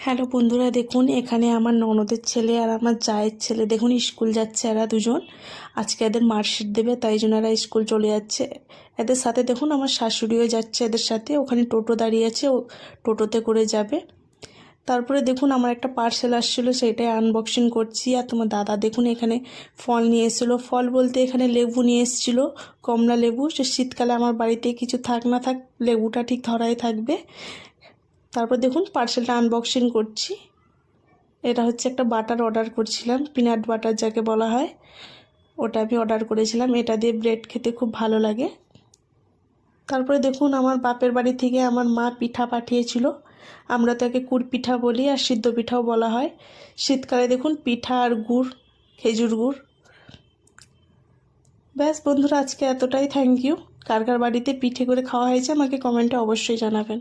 Hello বন্ধুরা, দেখুন এখানে আমার ননদের ছেলে আর আমার জায়ের ছেলে দেখুন স্কুল যাচ্ছে। এরা দুজন আজকে এদের মার্কশিট দেবে, তাই জন্য এরা স্কুল চলে যাচ্ছে। এদের সাথে দেখুন আমার শাশুড়িও যাচ্ছে এদের সাথে। ওখানে টোটো দাঁড়িয়ে আছে, ও টোটোতে করে যাবে। তারপরে দেখুন আমার একটা পার্সেল আসছিলো, সেটাই আনবক্সিং করছি। আর তোমার দাদা দেখুন এখানে ফল নিয়ে এসেছিলো। ফল বলতে এখানে লেবু নিয়ে এসেছিলো, কমলা লেবু। সে শীতকালে আমার বাড়িতে কিছু থাক না থাক লেবুটা ঠিক ধরাই থাকবে। তারপর দেখুন পার্সেলটা আনবক্সিং করছি। এটা হচ্ছে একটা বাটার অর্ডার করছিলাম, পিনাট বাটার যাকে বলা হয়, ওটা আমি অর্ডার করেছিলাম। এটা দিয়ে ব্রেড খেতে খুব ভালো লাগে। তারপরে দেখুন আমার বাপের বাড়ি থেকে আমার মা পিঠা পাঠিয়েছিল। আমরা তাকে কুড় পিঠা বলি, আর সিদ্ধ পিঠাও বলা হয়। শীতকালে দেখুন পিঠা আর গুড়, খেজুর গুড়। ব্যাস বন্ধুরা, আজকে এতটাই। Thank you. কার কার বাড়িতে পিঠে করে খাওয়া হয়েছে আমাকে কমেন্টে অবশ্যই জানাবেন।